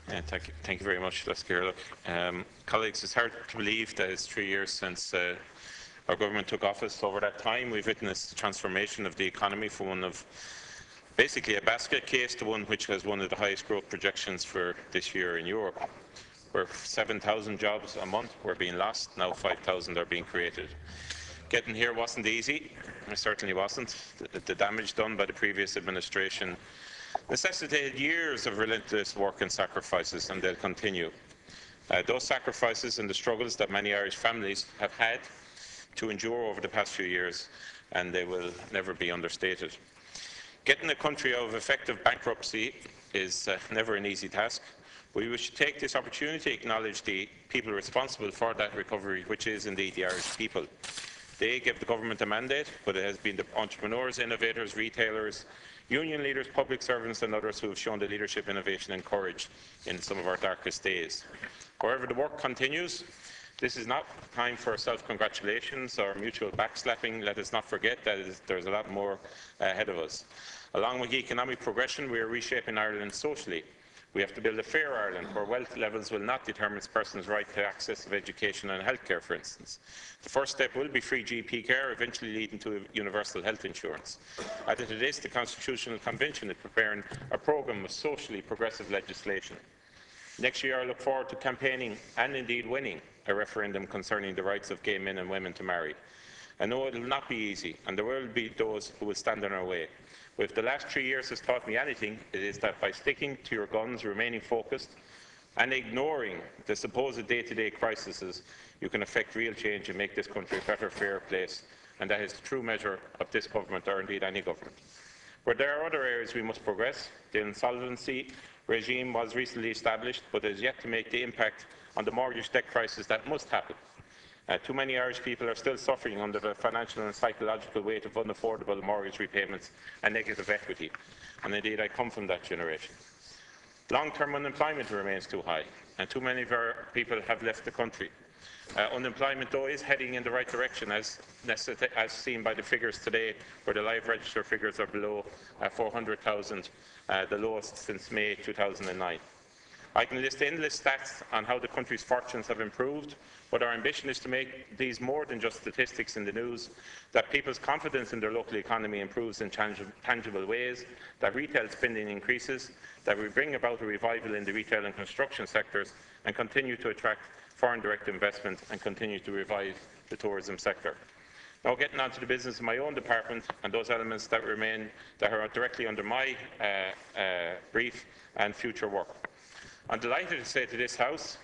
Thank you very much, Leslie. Colleagues, it's hard to believe that it's 3 years since our government took office. Over that time, we've witnessed the transformation of the economy from one of basically a basket case to one which has one of the highest growth projections for this year in Europe, where 7,000 jobs a month were being lost. Now 5,000 are being created. Getting here wasn't easy. It certainly wasn't. The damage done by the previous administration necessitated years of relentless work and sacrifices, and they'll continue. Those sacrifices and the struggles that many Irish families have had to endure over the past few years, and they will never be understated. Getting a country out of effective bankruptcy is never an easy task. We should take this opportunity to acknowledge the people responsible for that recovery, which is indeed the Irish people. They gave the government a mandate, but it has been the entrepreneurs, innovators, retailers, union leaders, public servants and others who have shown the leadership, innovation and courage in some of our darkest days. However, the work continues. This is not time for self-congratulations or mutual backslapping. Let us not forget that there's a lot more ahead of us. Along with economic progression, we are reshaping Ireland socially. We have to build a fair Ireland where wealth levels will not determine a person's right to access of education and healthcare, for instance. The first step will be free GP care, eventually leading to universal health insurance. Added to this, the Constitutional Convention is preparing a programme of socially progressive legislation. Next year, I look forward to campaigning and indeed winning a referendum concerning the rights of gay men and women to marry. I know it will not be easy, and there will be those who will stand in our way. But if the last 3 years has taught me anything, it is that by sticking to your guns, remaining focused, and ignoring the supposed day-to-day crises, you can effect real change and make this country a better, fairer place. And that is the true measure of this government, or indeed any government. Where there are other areas we must progress. The insolvency regime was recently established, but is yet to make the impact on the mortgage debt crisis that must happen. Too many Irish people are still suffering under the financial and psychological weight of unaffordable mortgage repayments and negative equity. And indeed, I come from that generation. Long-term unemployment remains too high, and too many of our people have left the country. Unemployment, though, is heading in the right direction, as seen by the figures today, where the live register figures are below 400,000, the lowest since May 2009. I can list endless stats on how the country's fortunes have improved, but our ambition is to make these more than just statistics in the news, that people's confidence in their local economy improves in tangible ways, that retail spending increases, that we bring about a revival in the retail and construction sectors and continue to attract foreign direct investment and continue to revive the tourism sector. Now, getting on to the business of my own department and those elements that remain that are directly under my brief and future work. I'm delighted to say to this House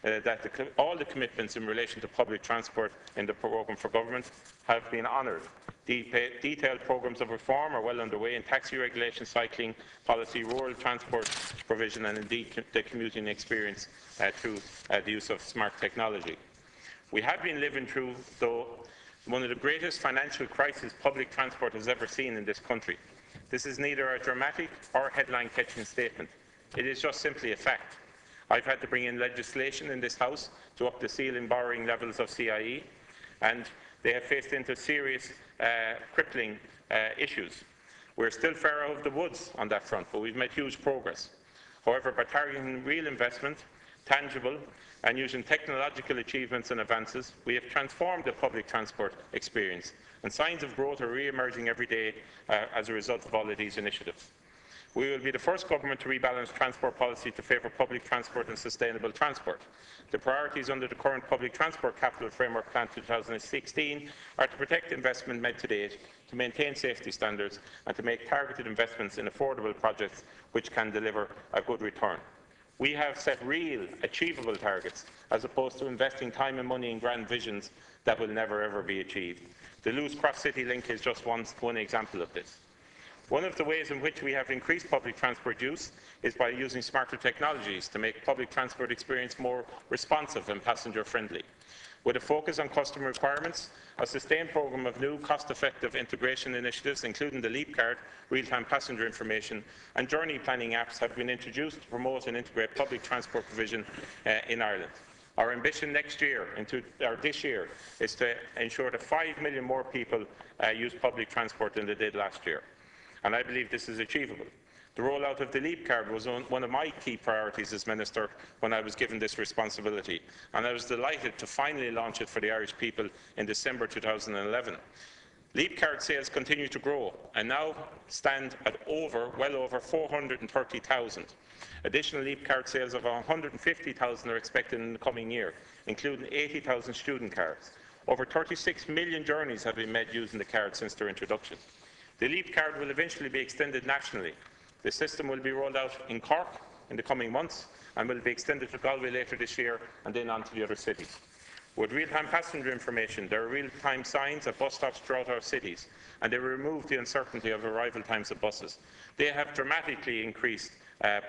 that all the commitments in relation to public transport in the programme for government have been honoured. Detailed programmes of reform are well underway in taxi regulation, cycling policy, rural transport provision and indeed the commuting experience through the use of smart technology. We have been living through, though, one of the greatest financial crises public transport has ever seen in this country. This is neither a dramatic or headline-catching statement. It is just simply a fact. I've had to bring in legislation in this House to up the ceiling borrowing levels of CIE, and they have faced into serious crippling issues. We're still far out of the woods on that front, but we've made huge progress. However, by targeting real investment, tangible, and using technological achievements and advances, we have transformed the public transport experience, and signs of growth are re-emerging every day as a result of all of these initiatives. We will be the first government to rebalance transport policy to favour public transport and sustainable transport. The priorities under the current Public Transport Capital Framework Plan 2016 are to protect investment made to date, to maintain safety standards and to make targeted investments in affordable projects which can deliver a good return. We have set real, achievable targets, as opposed to investing time and money in grand visions that will never ever be achieved. The Lewes Cross City Link is just one example of this. One of the ways in which we have increased public transport use is by using smarter technologies to make public transport experience more responsive and passenger-friendly. With a focus on customer requirements, a sustained programme of new cost-effective integration initiatives, including the Leap Card, real-time passenger information and journey planning apps have been introduced to promote and integrate public transport provision in Ireland. Our ambition this year is to ensure that 5 million more people use public transport than they did last year. And I believe this is achievable. The rollout of the Leap card was one of my key priorities as Minister when I was given this responsibility, and I was delighted to finally launch it for the Irish people in December 2011. Leap card sales continue to grow and now stand at well over 430,000. Additional Leap card sales of 150,000 are expected in the coming year, including 80,000 student cards. Over 36 million journeys have been made using the card since their introduction. The Leap card will eventually be extended nationally. The system will be rolled out in Cork in the coming months and will be extended to Galway later this year and then on to the other cities. With real-time passenger information, there are real-time signs at bus stops throughout our cities, and they remove the uncertainty of arrival times of buses. They have dramatically increased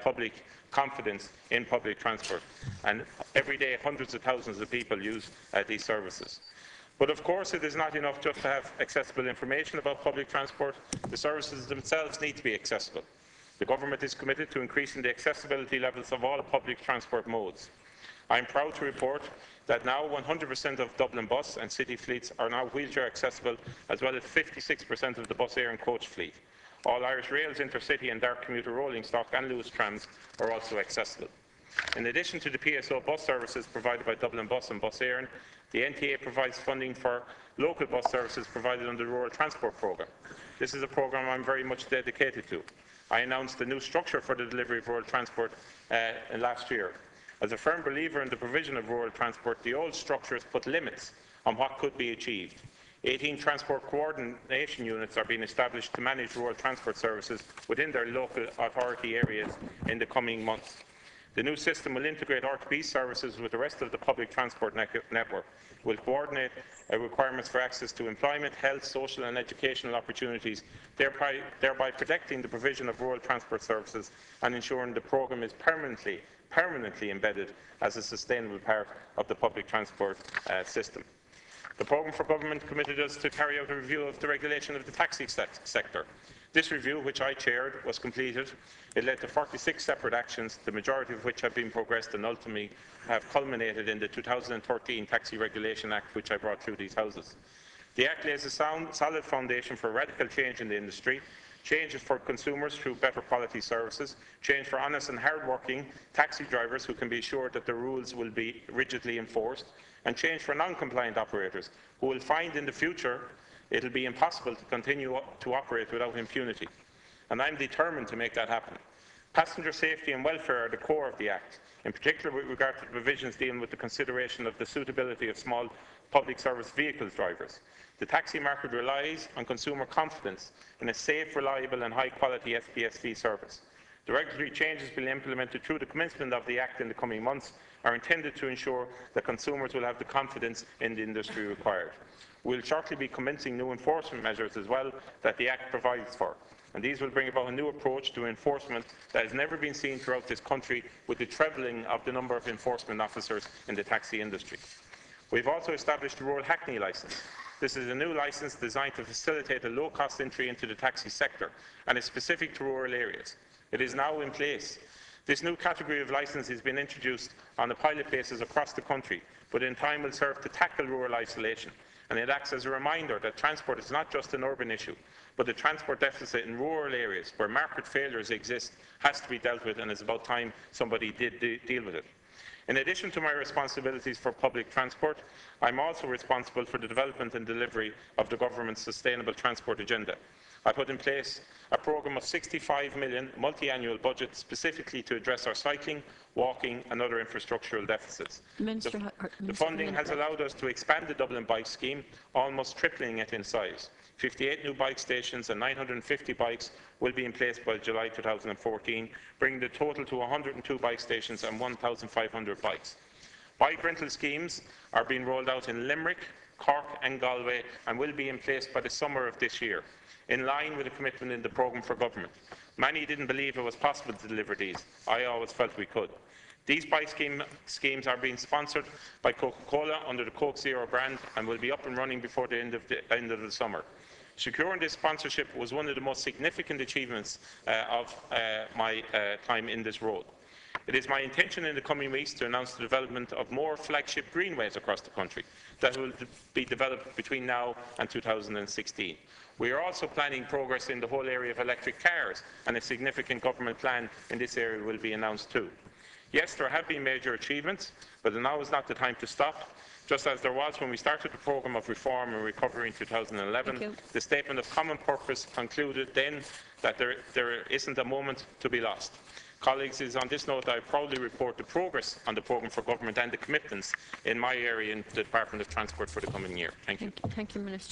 public confidence in public transport, and every day hundreds of thousands of people use these services. But of course it is not enough just to have accessible information about public transport. The services themselves need to be accessible. The Government is committed to increasing the accessibility levels of all public transport modes. I am proud to report that now 100% of Dublin bus and city fleets are now wheelchair accessible, as well as 56% of the bus, air and coach fleet. All Irish Rail's intercity and dark commuter rolling stock and Luas trams are also accessible. In addition to the PSO bus services provided by Dublin Bus and Bus Éireann, the NTA provides funding for local bus services provided under the Rural Transport Programme. This is a programme I am very much dedicated to. I announced a new structure for the delivery of rural transport last year. As a firm believer in the provision of rural transport, the old structures put limits on what could be achieved. 18 transport coordination units are being established to manage rural transport services within their local authority areas in the coming months. The new system will integrate RTB services with the rest of the public transport network, will coordinate requirements for access to employment, health, social and educational opportunities, thereby protecting the provision of rural transport services and ensuring the programme is permanently embedded as a sustainable part of the public transport system. The Programme for Government committed us to carry out a review of the regulation of the taxi sector. This review, which I chaired, was completed. It led to 46 separate actions, the majority of which have been progressed and ultimately have culminated in the 2013 Taxi Regulation Act, which I brought through these Houses. The Act lays a solid foundation for radical change in the industry, changes for consumers through better quality services, change for honest and hard-working taxi drivers who can be assured that the rules will be rigidly enforced, and change for non-compliant operators who will find in the future it will be impossible to continue to operate without impunity. And I am determined to make that happen. Passenger safety and welfare are the core of the Act, in particular with regard to the provisions dealing with the consideration of the suitability of small public service vehicles drivers. The taxi market relies on consumer confidence in a safe, reliable and high-quality SPSV service. The regulatory changes being implemented through the commencement of the Act in the coming months are intended to ensure that consumers will have the confidence in the industry required. We will shortly be commencing new enforcement measures as well that the Act provides for, and these will bring about a new approach to enforcement that has never been seen throughout this country, with the trebling of the number of enforcement officers in the taxi industry. We have also established the Rural Hackney Licence. This is a new licence designed to facilitate a low-cost entry into the taxi sector and is specific to rural areas. It is now in place. This new category of licence has been introduced on a pilot basis across the country, but in time will serve to tackle rural isolation, and it acts as a reminder that transport is not just an urban issue, but the transport deficit in rural areas where market failures exist has to be dealt with, and it's about time somebody did deal with it. In addition to my responsibilities for public transport, I am also responsible for the development and delivery of the Government's Sustainable Transport Agenda. I put in place a programme of 65 million multi-annual budget specifically to address our cycling, walking and other infrastructural deficits. The funding has allowed us to expand the Dublin Bike Scheme, almost tripling it in size. 58 new bike stations and 950 bikes will be in place by July 2014, bringing the total to 102 bike stations and 1,500 bikes. Bike rental schemes are being rolled out in Limerick, Cork and Galway and will be in place by the summer of this year, in line with the commitment in the Programme for Government. Many didn't believe it was possible to deliver these. I always felt we could. These bike schemes are being sponsored by Coca-Cola under the Coke Zero brand and will be up and running before the end of the summer. Securing this sponsorship was one of the most significant achievements of my time in this role. It is my intention in the coming weeks to announce the development of more flagship greenways across the country that will be developed between now and 2016. We are also planning progress in the whole area of electric cars, and a significant government plan in this area will be announced too. Yes, there have been major achievements, but now is not the time to stop. Just as there was when we started the programme of reform and recovery in 2011, the Statement of Common Purpose concluded then that there isn't a moment to be lost. Colleagues, it is on this note I proudly report the progress on the programme for government and the commitments in my area in the Department of Transport for the coming year. Thank you. Thank you, Minister.